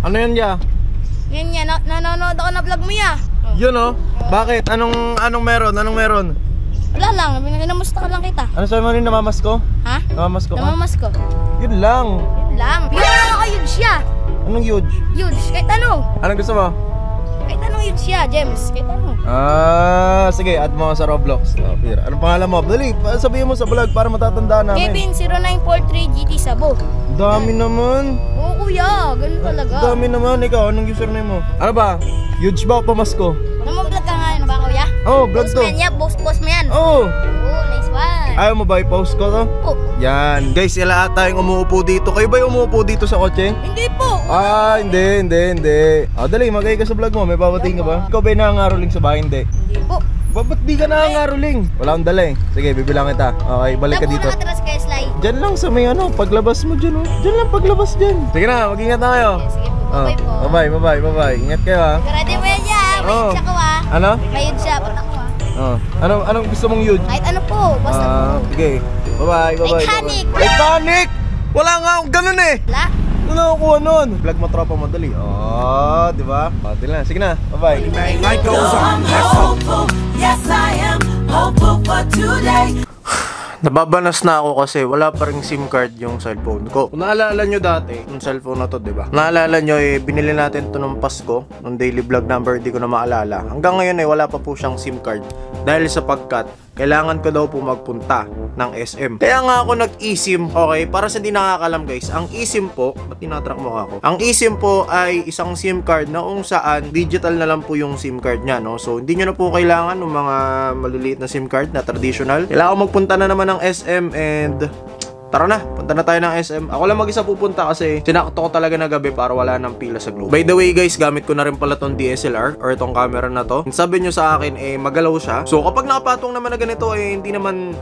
Ano yan, ya? Yan yan, nanonood ako na vlog mo ya. Yun oh. Bakit? Anong meron? Anong meron? Wala lang, namusta ka lang kita. Ano sabi mo rin, namamas ko? Ha? Namamas ko ka? Namamas ko. Yun lang. Yun lang. Bigyan lang ako huge siya. Anong huge? Huge, kahit ano. Anong gusto mo? Kahit ano huge siya, James. Kahit ano. Sige, add mo sa Roblox. Pira. Anong pangalan mo? Dali, sabihin mo sa vlog para matatandaan namin. Kevin 0943 GT Sabo. Dami naman. Oo kuya, ganun talaga. Dami naman. Ikaw, anong username mo? Ano ba? Huge ba o pamasko? Namablog ka nga, ano ba kuya? Oo, vlog to. Post mo yan, post mo yan. Oo. Oo, nice one. Ayaw mo ba i-post ko to? Oo. Yan. Guys, sila ata yung umuupo dito. Kayo ba yung umuupo dito sa kotse? Hindi po. Hindi. Dali, magay ka sa vlog mo. May babating ka ba? Ikaw ba yung nangangaroling sa bahay? Hindi. Hindi po. Ba't di ka nangangaroling? Wala akong dala eh. Sige, bibilang kita. Okay, balik ka dito. Nakatras kayo, Sly. Diyan lang sa may paglabas mo dyan oh. Diyan lang paglabas dyan. Sige na, mag-ingat na kayo. Sige po, bye po. Bye. Ingat kayo ha. Ready mo yan dyan. May huge ako ha. Ano? May huge siya, patak ko ha. Anong gusto mong huge? Kahit ano po, basta po. Sige. Bye. Titanic. Titanic! Wala nga akong ganun eh. Wala? Wala ako nun. Vlog mo tropa madali. Di ba? Dali na. Sige na. Bye. Life goes on. Let's hopeful. Yes, I am hopeful for today. Nababanas na ako kasi wala pa ring SIM card yung cellphone ko. Kung naalala nyo dati, yung cellphone na to, diba? Naalala nyo binili natin to nung Pasko, nung daily vlog number, di ko na maalala. Hanggang ngayon wala pa po siyang SIM card. Dahil sapagkat, kailangan ko daw po magpunta ng SM. Kaya nga ako nag-eSIM, okay? Para sa hindi nakakalam guys, ang eSIM po, ba't tinatrack mo ako? Ang eSIM po ay isang SIM card na kung saan digital na lang po yung SIM card niya, no? So, hindi nyo na po kailangan ng mga maliliit na SIM card na traditional. Kailangan magpunta na naman ng SM and tara na, punta na tayo ng SM. Ako lang mag-isa pupunta kasi sinakto ko talaga na gabi para wala nang pila sa Globe. By the way guys, gamit ko na rin pala tong DSLR or tong camera na to. Sabi nyo sa akin, magalaw siya. So kapag nakapatong naman na ganito, hindi naman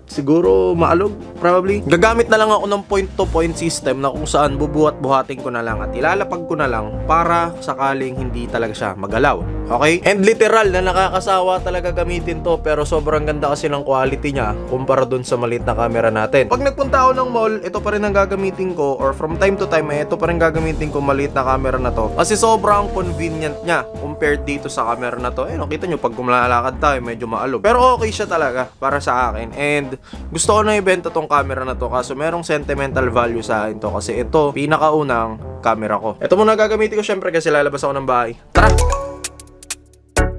siguro maalog, probably. Gagamit na lang ako ng point-to-point system na kung saan bubuhat-buhatin ko na lang at ilalapag ko na lang para sakaling hindi talaga siya magalaw. Okay? And literal na nakakasawa talaga gamitin to, pero sobrang ganda kasi ng quality niya kumpara dun sa maliit na camera natin. Pag nagpunta ako ng mall, ito pa rin ang gagamitin ko, or from time to time ito pa rin gagamitin ko maliit na camera na to kasi sobrang convenient niya compared dito sa camera na to. Nakita nyo pag kumalalakad tayo medyo maalog, pero okay siya talaga para sa akin. And gusto ko na ibenta tong camera na to kaso merong sentimental value sa akin to kasi ito pinakaunang camera ko. Ito muna gagamitin ko syempre kasi lalabas ako ng bahay. Tara!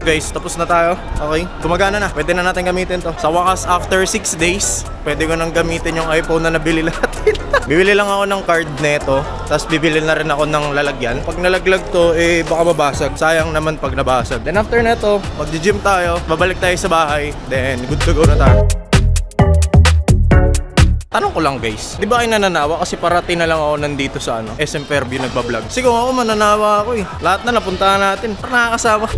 Guys, tapos na tayo. Okay, gumagana na. Pwede na natin gamitin to. Sa wakas, after 6 days, pwede ko nang gamitin yung iPhone na nabili natin. Bibili lang ako ng card neto, tapos bibili na rin ako ng lalagyan. Pag nalaglag to, baka mabasag. Sayang naman pag nabasag. Then after neto, mag-gym tayo, babalik tayo sa bahay, then good to go na tayo. Tanong ko lang guys, di ba kayo nananawa kasi parati na lang ako nandito sa SM Fairview nagbablog. Siguro ako mananawa ako eh. Lahat na napuntahan natin, parang nakakasama.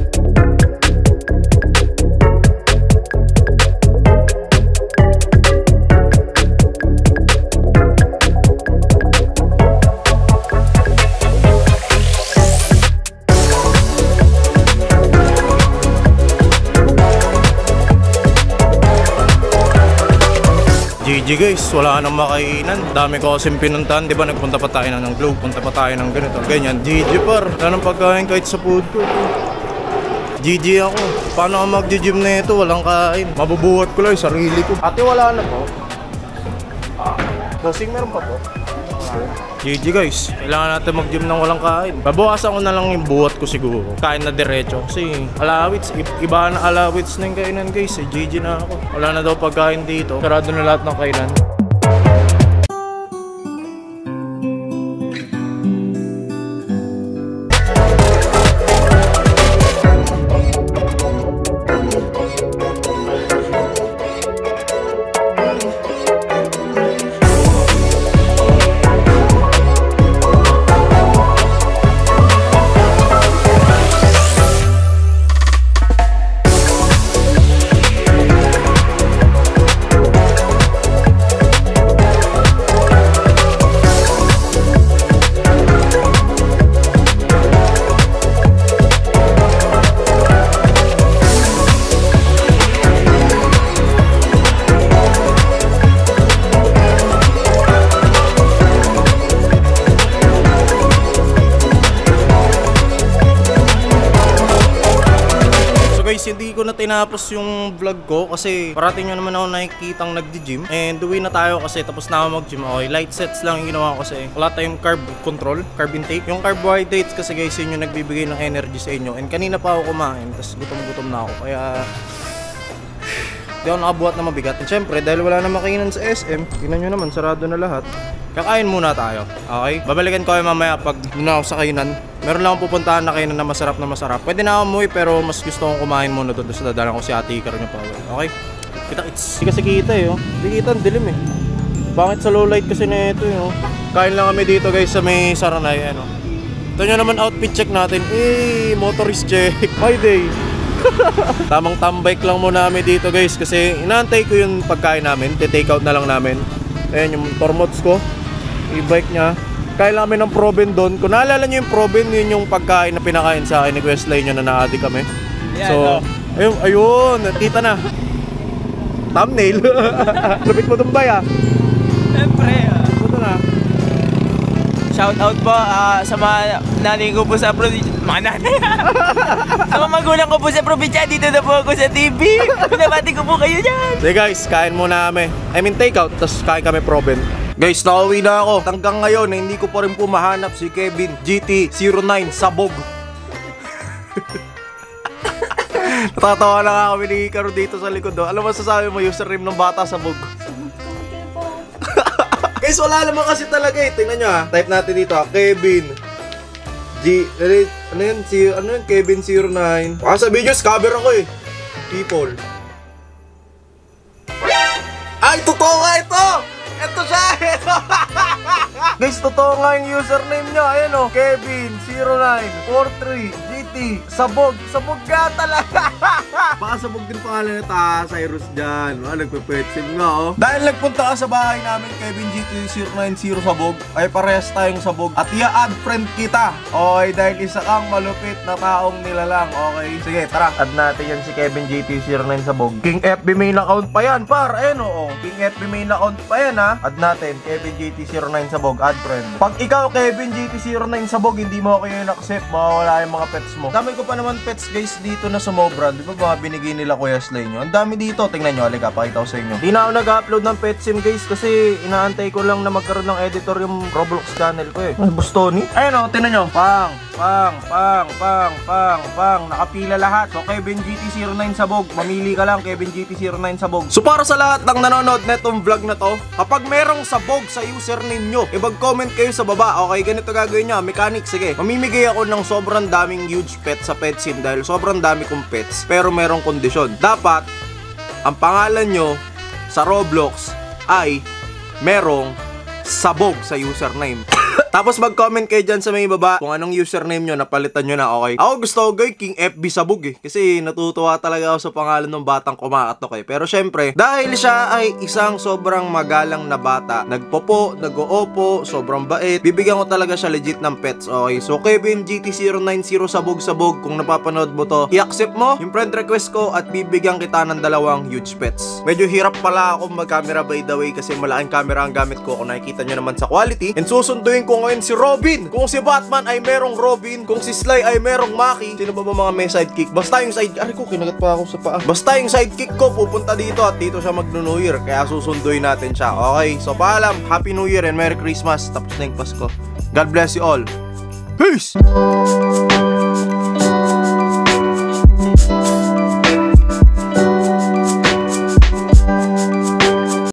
GG guys, wala nang makainan. Dami ko kasing pinuntahan, di ba? Nagpunta pa tayo ng Globe, punta pa tayo ng ganito, ganyan. GG par, wala nang pagkain kahit sa food court. GG ako. Paano ako mag-gym na ito? Walang kain. Mabubuhat ko lang yung sarili ko. Ate, wala na po. Bossing, meron pa po. GG guys, kailangan natin mag-gym ng walang kain. Babawasan ko na lang yung buhat ko siguro. Kain na diretso. Kasi alawits, iba na alawits na yung kainan guys. GG na ako. Wala na daw pagkain dito. Sarado na lahat ng kainan. ko na tinapos yung vlog ko kasi parating nyo naman ako nakikitang nagdi-gym. And uwi na tayo kasi tapos na ako mag-gym. Okay, light sets lang yung ginawa ko kasi wala tayong carb control, carb intake. Yung carbohydrates kasi guys, yun yung nagbibigay ng energy sa inyo. And kanina pa ako kumain, tapos gutom-gutom na ako. Kaya di ako nakabuhat na mabigat. And syempre, dahil wala na makainan sa SM, tingnan nyo naman, sarado na lahat. Kakain muna tayo, okay? Babalikan ko kayo mamaya pag muna ako sa kainan. Meron lang akong pupuntahan na kainan na masarap na masarap. Pwede na ako umuwi pero mas gusto kong kumain muna doon sa dadalan ko si Ate Ikaw niya pa. Okay? Kita-kits. Hindi kasi kita eh, oh. Hindi kita, ang dilim eh. Bakit sa low light kasi na ito eh, oh. Kain lang kami dito guys sa may Saranay, ano. Ito nyo naman outfit check natin. Motorist check. My day. Tamang tambike lang muna kami dito guys kasi inaantay ko yung pagkain namin. Take out na lang namin. Ayan yung tormots ko. E-bike niya. Kain lang kami ng Proben doon. Kung naalala nyo yung Proben, yun yung pagkain na pinakain sa akin ni Questline nyo na na-addict kami. Yeah, so, ayun, nakita na. Thumbnail. Lapit mo doon ba ya? Siyempre. Ito na. Shout out po sa mga nanay ko po sa probinsya. Mga nanay. Sa mga magulang ko po sa probinsya. Dito na po ako sa TV. Pinabati ko po kayo dyan. Sige guys, kain muna kami. I mean take out, tapos kain kami Proben. Guys, nakauwi na ako. Hanggang ngayon, hindi ko pa rin po mahanap si Kevin GT09 Sabog. Natatawa na nga kami ni Ikaw dito sa likod. Alam mo sasabi mo, username ng bata Sabog. Guys, wala naman kasi talaga eh. Tingnan nyo ha. Type natin dito ha. Kevin ano yun? Kevin 09. Baka sa videos, cover ako eh. People. Ay, totoo nga ito! Ito siya! Ito! Guys, totoo nga yung username niya. Ayan o, Kevin 0943 GT Sabog. Sabog nga talaga! Baka sabog din pangalan nito ha. Cyrus dyan. Nagpe-petsim nga oh. Dahil nagpunta ka sa bahay namin, Kevin GT 090 Sabog, ay parehas tayong sabog. At i-add friend kita. Okay, dahil isa kang malupit na taong nilalang. Okay, sige, tara. Add natin yan si Kevin GT 09 Sabog. King FB main account pa yan, par. Ayan o. King FB main account pa yan ha. Add natin, Kevin GT09 Sabog, add friend. Pag ikaw, Kevin GT09 Sabog, hindi mo ako yun accept, mawawala yung mga pets mo. Dami ko pa naman pets guys dito na sumobra. Di ba mga binigay nila Kuya Slay nyo? Ang dami dito, tingnan nyo, halika, pakita ko sa inyo. Di na ako nag-upload ng pet sim guys kasi inaantay ko lang na magkaroon ng editor yung Roblox channel ko eh. Ay, Bustoni. Ayun o, tingnan nyo. Pang. Nakapila lahat. So, Kevin GT09 Sabog. Mamili ka lang, Kevin GT09 Sabog. So, para sa lahat ng nanonood netong vlog na to, kapag merong sabog sa username nyo, mag-comment kayo sa baba. Okay, ganito gagawin nyo. Mechanic, sige. Mamimigay ako ng sobrang daming huge pet sa pet sim dahil sobrang dami kong pets. Pero merong kondisyon. Dapat, ang pangalan nyo sa Roblox ay merong sabog sa username. Tapos mag-comment kayo dyan sa may baba kung anong username nyo, napalitan nyo na, okay? Ako gusto ko guys, King FB Sabog eh. Kasi natutuwa talaga ako sa pangalan ng batang kumakatok eh. Pero syempre, dahil siya ay isang sobrang magalang na bata, nagpopo, nag-oopo, sobrang bait, bibigyan ko talaga siya legit ng pets, okay? So Kevin GT090 Sabog, kung napapanood mo to, i-accept mo yung friend request ko at bibigyan kita ng 2 huge pets. Medyo hirap pala ako mag-camera by the way kasi malaking camera ang gamit ko. Kung nakikita nyo naman sa quality. And susunduin ko ngayon si Robin. Kung si Batman ay merong Robin, kung si Sly ay merong Maki. Sino ba mga may sidekick? Basta yung sidekick. Aray ko, kinagat pa ako sa paa. Basta yung sidekick ko pupunta dito at dito siya mag-New Year. Kaya susunduin natin siya. Okay, so paalam. Happy New Year and Merry Christmas. Tapos na yung Pasko. God bless you all. Peace!